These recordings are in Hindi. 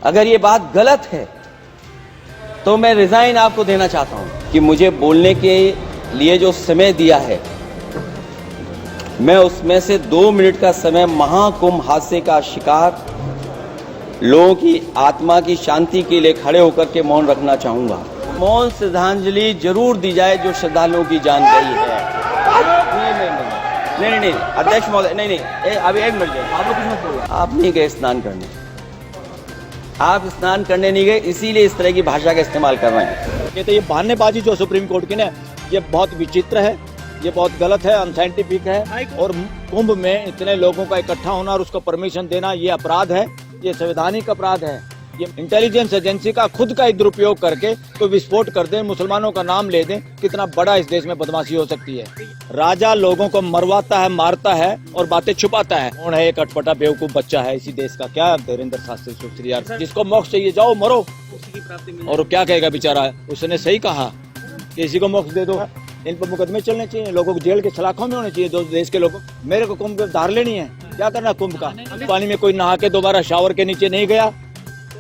अगर ये बात गलत है तो मैं रिजाइन आपको देना चाहता हूं कि मुझे बोलने के लिए जो समय दिया है मैं उसमें से 2 मिनट का समय महाकुंभ हादसे का शिकार लोगों की आत्मा की शांति के लिए खड़े होकर के मौन रखना चाहूंगा। मौन श्रद्धांजलि जरूर दी जाए जो श्रद्धालुओं की जान गई है। नहीं अध्यक्ष महोदय नहीं अभी एक मिनट आप नहीं गए स्नान करने, आप स्नान करने नहीं गए, इसीलिए इस तरह की भाषा का इस्तेमाल कर रहे हैं। तो ये बहानेबाजी जो सुप्रीम कोर्ट की ना, ये बहुत विचित्र है, ये बहुत गलत है, अनसाइंटिफिक है। और कुंभ में इतने लोगों का इकट्ठा होना और उसको परमिशन देना ये अपराध है, ये संवैधानिक अपराध है। ये इंटेलिजेंस एजेंसी का खुद का दुरुपयोग करके कोई विस्फोट कर दें, मुसलमानों का नाम ले दें, कितना बड़ा इस देश में बदमाशी हो सकती है। राजा लोगों को मरवाता है, मारता है और बातें छुपाता है। कौन है एक अटपटा बेवकूफ बच्चा है इसी देश का? क्या धीरेन्द्र शास्त्री सूत्री यार, जिसको मोक्ष चाहिए जाओ मरो, और क्या कहेगा बेचारा? उसने सही कहा कि इसी को मोक्ष दे दो। इन पर मुकदमे चलने चाहिए, लोगों को जेल के सलाखों में होने चाहिए। देश के लोगों, मेरे को कुंभ धार लेनी है, क्या करना कुंभ का? पानी में कोई नहा के दोबारा शावर के नीचे नहीं गया,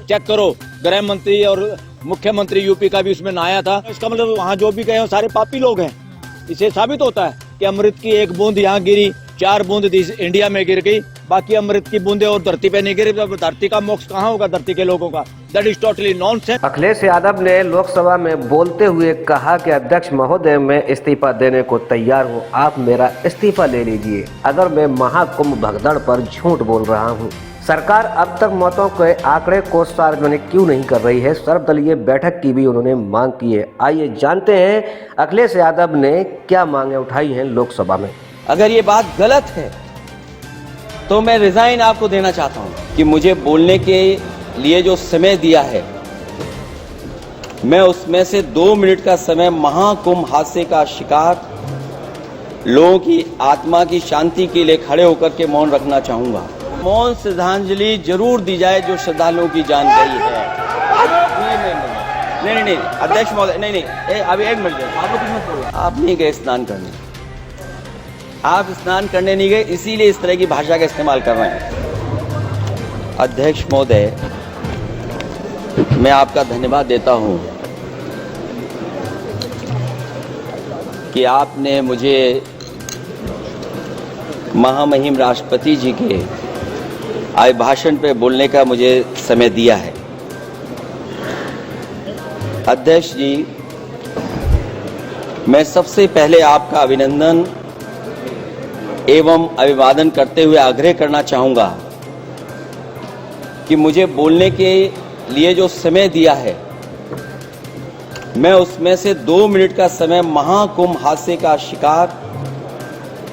चेक करो। गृह मंत्री और मुख्यमंत्री यूपी का भी उसमें नहाया था। इसका मतलब वहाँ जो भी गए सारे पापी लोग हैं। इसे साबित होता है कि अमृत की एक बूंद यहाँ गिरी, 4 बूंद इंडिया में गिर गई, बाकी अमृत की बूंदे और धरती पे नहीं गिरी। तो धरती का मोक्ष कहाँ होगा धरती के लोगों का? That is totally nonsense. Akhilesh Yadav ने लोकसभा में बोलते हुए कहा कि अध्यक्ष महोदय मैं इस्तीफा देने को तैयार हूँ, आप मेरा इस्तीफा ले लीजिए अगर मैं महाकुंभ भगदड़ पर झूठ बोल रहा हूँ। सरकार अब तक मौतों के आंकड़े को सार्वजनिक क्यों नहीं कर रही है? सर्वदलीय बैठक की भी उन्होंने मांग की है। आइए जानते हैं अखिलेश यादव ने क्या मांगे उठाई हैं लोकसभा में। अगर ये बात गलत है तो मैं रिजाइन आपको देना चाहता हूं कि मुझे बोलने के लिए जो समय दिया है मैं उसमें से 2 मिनट का समय महाकुंभ हादसे का शिकार लोगों की आत्मा की शांति के लिए खड़े होकर के मौन रखना चाहूंगा। मौन श्रद्धांजलि जरूर दी जाए जो श्रद्धालुओं की जान गई है। नहीं अध्यक्ष महोदय नहीं अभी एक मिनट आप नहीं गए स्नान करने, आप स्नान करने नहीं गए, इसीलिए इस तरह की भाषा का इस्तेमाल कर रहे हैं। अध्यक्ष महोदय मैं आपका धन्यवाद देता हूं कि आपने मुझे महामहिम राष्ट्रपति जी के अभिभाषण पे बोलने का मुझे समय दिया है। अध्यक्ष जी मैं सबसे पहले आपका अभिनंदन एवं अभिवादन करते हुए आग्रह करना चाहूंगा कि मुझे बोलने के लिए जो समय दिया है मैं उसमें से 2 मिनट का समय महाकुंभ हादसे का शिकार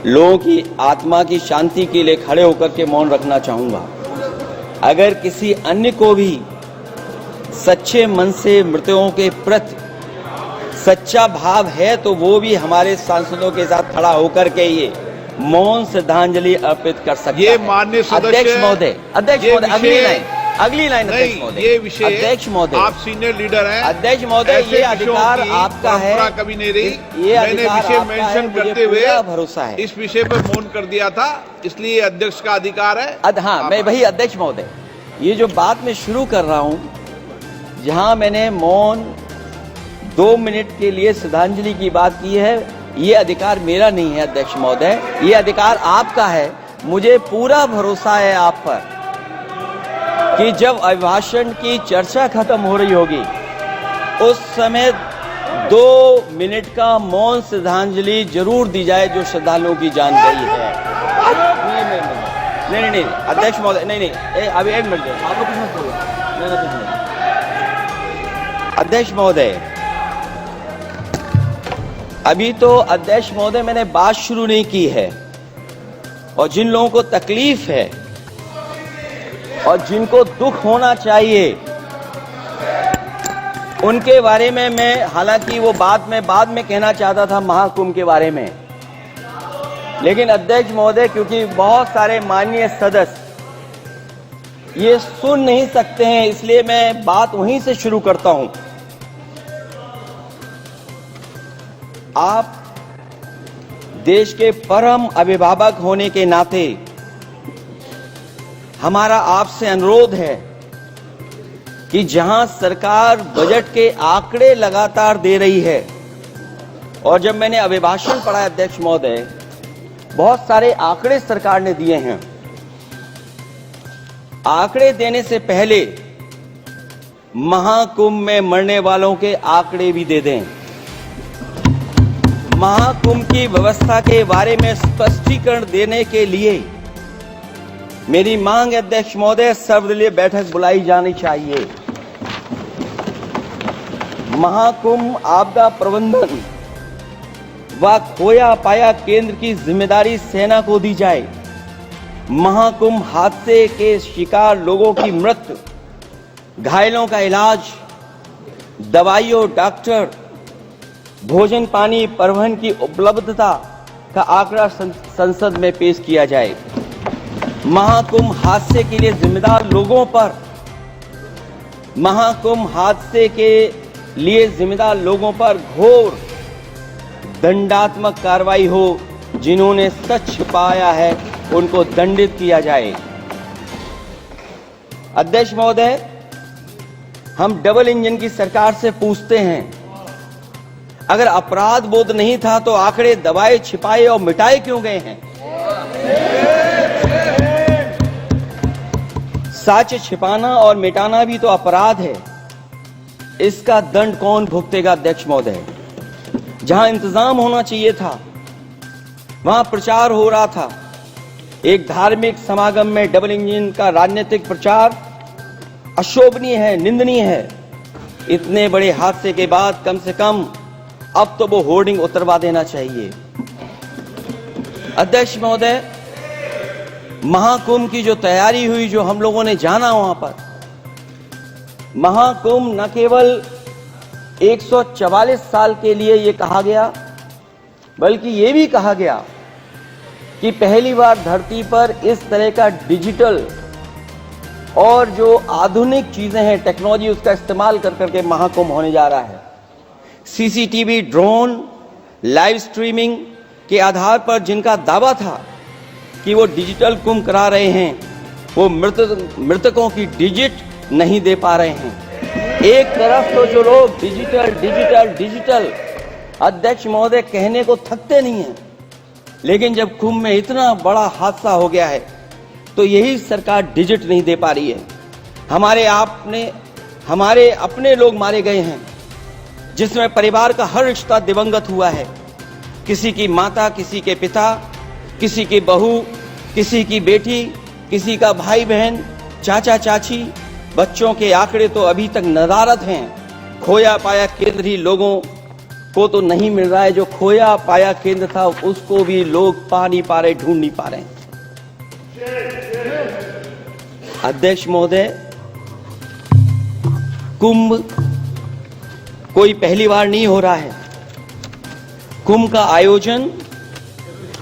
लोगों की आत्मा की शांति के लिए खड़े होकर के मौन रखना चाहूंगा। अगर किसी अन्य को भी सच्चे मन से मृतकों के प्रति सच्चा भाव है तो वो भी हमारे सांसदों के साथ खड़ा होकर के ये मौन श्रद्धांजलि अर्पित कर सकते हैं। ये माननीय सदस्य अध्यक्ष महोदय अगली लाइन अध्यक्ष महोदय, ये विषय अध्यक्ष महोदय आप सीनियर लीडर हैं। अध्यक्ष महोदय ये अधिकार आपका है, कभी नहीं रही। ये मैंने विषय मेंशन करते हुए भरोसा है इस विषय पर मौन कर दिया था, इसलिए अध्यक्ष का अधिकार है। हाँ मैं वही अध्यक्ष महोदय ये जो बात मैं शुरू कर रहा हूं जहां मैंने मौन 2 मिनट के लिए श्रद्धांजलि की बात की है, ये अधिकार मेरा नहीं है अध्यक्ष महोदय, ये अधिकार आपका है। मुझे पूरा भरोसा है आप पर कि जब अभिभाषण की चर्चा खत्म हो रही होगी उस समय 2 मिनट का मौन श्रद्धांजलि जरूर दी जाए जो श्रद्धालुओं की जान गई है। नहीं अध्यक्ष महोदय नहीं अभी एक मिनट अध्यक्ष महोदय अभी तो अध्यक्ष महोदय मैंने बात शुरू नहीं की है, और जिन लोगों को तकलीफ है और जिनको दुख होना चाहिए उनके बारे में मैं, हालांकि वो बात मैं बाद में कहना चाहता था महाकुंभ के बारे में, लेकिन अध्यक्ष महोदय क्योंकि बहुत सारे माननीय सदस्य ये सुन नहीं सकते हैं इसलिए मैं बात वहीं से शुरू करता हूं। आप देश के परम अभिभावक होने के नाते हमारा आपसे अनुरोध है कि जहां सरकार बजट के आंकड़े लगातार दे रही है, और जब मैंने अभिभाषण पढ़ा अध्यक्ष महोदय, बहुत सारे आंकड़े सरकार ने दिए हैं। आंकड़े देने से पहले महाकुंभ में मरने वालों के आंकड़े भी दे दें। महाकुंभ की व्यवस्था के बारे में स्पष्टीकरण देने के लिए मेरी मांग है अध्यक्ष महोदय, सर्वदलीय बैठक बुलाई जानी चाहिए। महाकुंभ आपदा प्रबंधन व खोया पाया केंद्र की जिम्मेदारी सेना को दी जाए। महाकुंभ हादसे के शिकार लोगों की मृत्यु, घायलों का इलाज, दवाइयों, डॉक्टर, भोजन पानी, परिवहन की उपलब्धता का आंकड़ा संसद में पेश किया जाए। महाकुंभ हादसे के लिए जिम्मेदार लोगों पर, महाकुंभ हादसे के लिए जिम्मेदार लोगों पर घोर दंडात्मक कार्रवाई हो। जिन्होंने सच छिपाया है उनको दंडित किया जाए। अध्यक्ष महोदय, हम डबल इंजन की सरकार से पूछते हैं, अगर अपराध बोध नहीं था तो आंकड़े दबाए, छिपाए और मिटाए क्यों गए हैं? सच छिपाना और मिटाना भी तो अपराध है। इसका दंड कौन भुगतेगा अध्यक्ष महोदय? जहां इंतजाम होना चाहिए था वहां प्रचार हो रहा था। एक धार्मिक समागम में डबल इंजन का राजनीतिक प्रचार अशोभनीय है, निंदनीय है। इतने बड़े हादसे के बाद कम से कम अब तो वो होर्डिंग उतरवा देना चाहिए। अध्यक्ष महोदय, महाकुंभ की जो तैयारी हुई, जो हम लोगों ने जाना वहां पर, महाकुंभ न केवल 144 साल के लिए ये कहा गया, बल्कि ये भी कहा गया कि पहली बार धरती पर इस तरह का डिजिटल और जो आधुनिक चीजें हैं, टेक्नोलॉजी, उसका इस्तेमाल कर करके महाकुंभ होने जा रहा है। सीसीटीवी, ड्रोन, लाइव स्ट्रीमिंग के आधार पर जिनका दावा था कि वो डिजिटल कुंभ करा रहे हैं, वो मृतकों की डिजिट नहीं दे पा रहे हैं। एक तरफ तो जो लोग डिजिटल डिजिटल डिजिटल अध्यक्ष महोदय कहने को थकते नहीं हैं, लेकिन जब कुंभ में इतना बड़ा हादसा हो गया है तो यही सरकार डिजिट नहीं दे पा रही है। हमारे अपने लोग मारे गए हैं, जिसमें परिवार का हर रिश्ता दिवंगत हुआ है। किसी की माता, किसी के पिता, किसी की बहू, किसी की बेटी, किसी का भाई बहन, चाचा चाची। बच्चों के आंकड़े तो अभी तक नदारद हैं। खोया पाया केंद्र ही लोगों को तो नहीं मिल रहा है। जो खोया पाया केंद्र था उसको भी लोग पा नहीं पा रहे, ढूंढ नहीं पा रहे। अध्यक्ष महोदय, कुंभ कोई पहली बार नहीं हो रहा है। कुंभ का आयोजन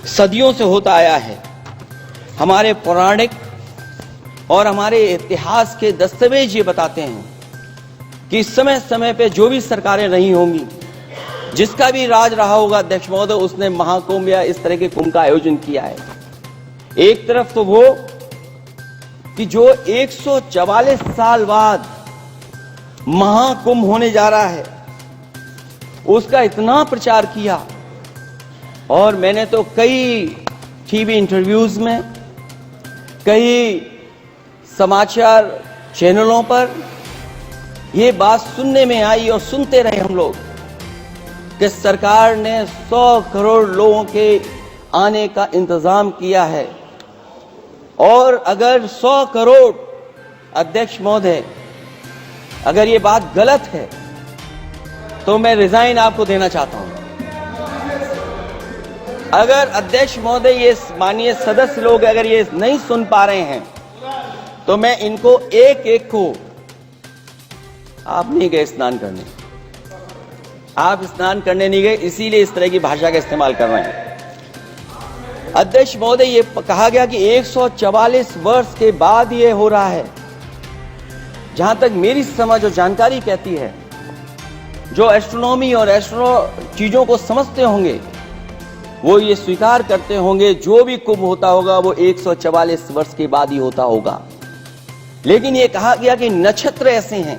सदियों से होता आया है। हमारे पौराणिक और हमारे इतिहास के दस्तावेज ये बताते हैं कि समय समय पे जो भी सरकारें रही होंगी, जिसका भी राज रहा होगा अध्यक्ष महोदय, उसने महाकुंभ या इस तरह के कुंभ का आयोजन किया है। एक तरफ तो वो कि जो 144 साल बाद महाकुंभ होने जा रहा है, उसका इतना प्रचार किया, और मैंने तो कई टीवी इंटरव्यूज में, कई समाचार चैनलों पर ये बात सुनने में आई और सुनते रहे हम लोग कि सरकार ने 100 करोड़ लोगों के आने का इंतजाम किया है। और अगर 100 करोड़, अध्यक्ष महोदय, अगर ये बात गलत है तो मैं रिजाइन आपको देना चाहता हूं। अगर अध्यक्ष महोदय, ये माननीय सदस्य लोग अगर ये नहीं सुन पा रहे हैं तो मैं इनको एक एक को, आप नहीं गए स्नान करने, आप स्नान करने नहीं गए, इसीलिए इस तरह की भाषा का इस्तेमाल कर रहे हैं। अध्यक्ष महोदय, ये कहा गया कि 144 वर्ष के बाद ये हो रहा है। जहां तक मेरी समझ और जानकारी कहती है, जो एस्ट्रोनॉमी और एस्ट्रो चीजों को समझते होंगे वो ये स्वीकार करते होंगे, जो भी कुंभ होता होगा वो 144 वर्ष के बाद ही होता होगा। लेकिन ये कहा गया कि नक्षत्र ऐसे हैं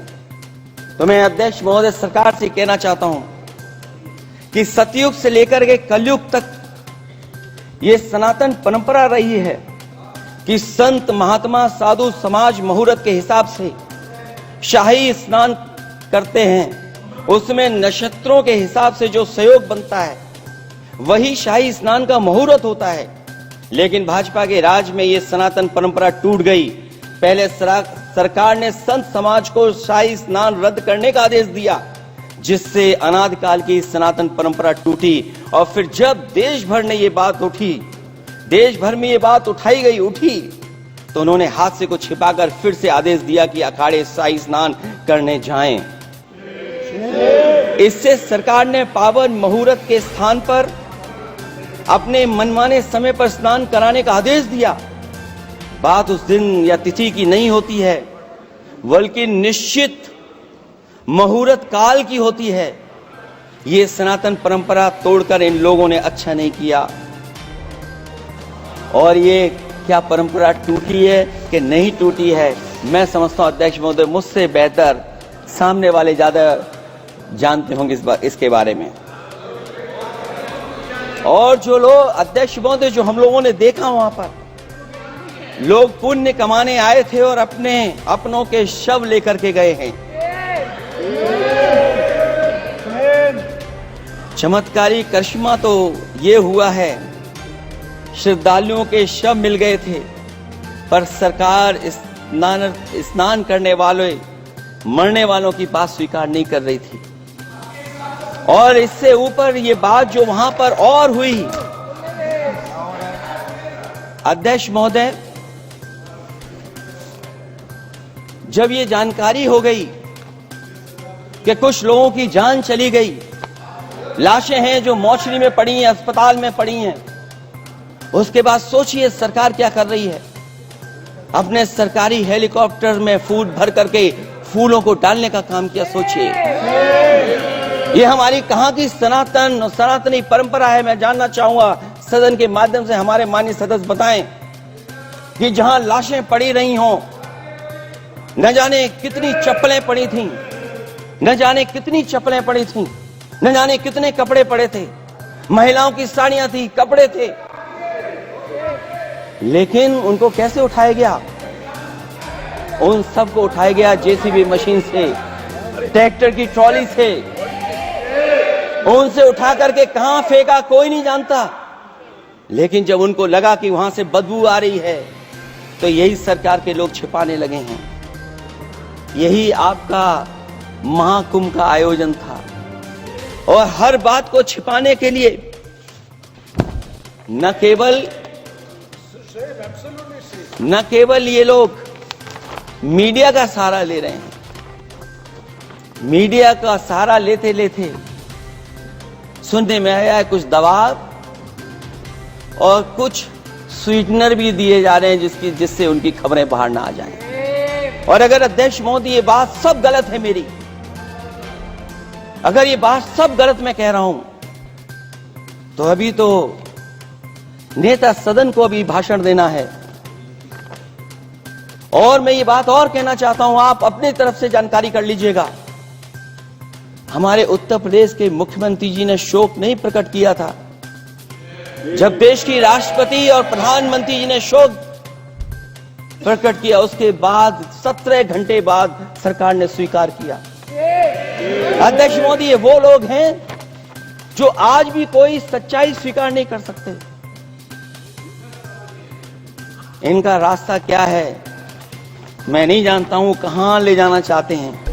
तो मैं अध्यक्ष महोदय सरकार से कहना चाहता हूं कि सतयुग से लेकर के कलयुग तक ये सनातन परंपरा रही है कि संत महात्मा साधु समाज मुहूर्त के हिसाब से शाही स्नान करते हैं। उसमें नक्षत्रों के हिसाब से जो सहयोग बनता है वही शाही स्नान का मुहूर्त होता है। लेकिन भाजपा के राज में ये सनातन परंपरा टूट गई। पहले सरकार ने संत समाज को शाही स्नान रद्द करने का आदेश दिया, जिससे अनादिकाल की सनातन परंपरा टूटी। और फिर जब देश भर ने ये बात उठी, देश भर में ये बात उठी, तो उन्होंने हादसे को छिपाकर फिर से आदेश दिया कि अखाड़े शाही स्नान करने जाएं। इससे सरकार ने पावन मुहूर्त के स्थान पर अपने मनमाने समय पर स्नान कराने का आदेश दिया। बात उस दिन या तिथि की नहीं होती है, बल्कि निश्चित मुहूर्त काल की होती है। ये सनातन परंपरा तोड़कर इन लोगों ने अच्छा नहीं किया। और ये क्या परंपरा टूटी है कि नहीं टूटी है, मैं समझता हूं अध्यक्ष महोदय मुझसे बेहतर सामने वाले ज्यादा जानते होंगे इसके बारे में। और जो लोग अध्यक्ष महोदय जो हम लोगों ने देखा वहां पर लोग पुण्य कमाने आए थे और अपनों के शव लेकर के गए हैं। चमत्कारी करिश्मा तो ये हुआ है, श्रद्धालुओं के शव मिल गए थे, पर सरकार स्नान करने वाले मरने वालों की बात स्वीकार नहीं कर रही थी। और इससे ऊपर ये बात जो वहां पर और हुई, अध्यक्ष महोदय जब ये जानकारी हो गई कि कुछ लोगों की जान चली गई, लाशें हैं जो मोर्चरी में पड़ी हैं, अस्पताल में पड़ी हैं, उसके बाद सोचिए सरकार क्या कर रही है। अपने सरकारी हेलीकॉप्टर में फूल भर करके फूलों को डालने का काम किया। सोचिए ये हमारी कहां की सनातनी परंपरा है। मैं जानना चाहूंगा सदन के माध्यम से हमारे माननीय सदस्य बताएं कि जहां लाशें पड़ी रही हों, न जाने कितनी चप्पलें पड़ी थीं, न जाने कितनी चप्पलें पड़ी थीं, न जाने कितने कपड़े पड़े थे, महिलाओं की साड़ियां थी, कपड़े थे, लेकिन उनको कैसे उठाया गया? उन सबको उठाया गया जेसीबी मशीन से, ट्रैक्टर की ट्रॉली से। उनसे उठा करके कहां फेंका कोई नहीं जानता, लेकिन जब उनको लगा कि वहां से बदबू आ रही है तो यही सरकार के लोग छिपाने लगे हैं। यही आपका महाकुंभ का आयोजन था। और हर बात को छिपाने के लिए न केवल ये लोग मीडिया का सहारा ले रहे हैं, मीडिया का सहारा लेते लेते सुनने में आया है कुछ दबाव और कुछ स्वीटनर भी दिए जा रहे हैं जिससे उनकी खबरें बाहर ना आ जाएं। और अगर अध्यक्ष मोदी ये बात सब गलत है मेरी, अगर ये बात सब गलत मैं कह रहा हूं, तो अभी तो नेता सदन को अभी भाषण देना है। और मैं ये बात और कहना चाहता हूं, आप अपनी तरफ से जानकारी कर लीजिएगा। हमारे उत्तर प्रदेश के मुख्यमंत्री जी ने शोक नहीं प्रकट किया था। जब देश की राष्ट्रपति और प्रधानमंत्री जी ने शोक प्रकट किया, उसके बाद 17 घंटे बाद सरकार ने स्वीकार किया। अध्यक्ष मोदी ये वो लोग हैं जो आज भी कोई सच्चाई स्वीकार नहीं कर सकते। इनका रास्ता क्या है मैं नहीं जानता हूं, कहां ले जाना चाहते हैं।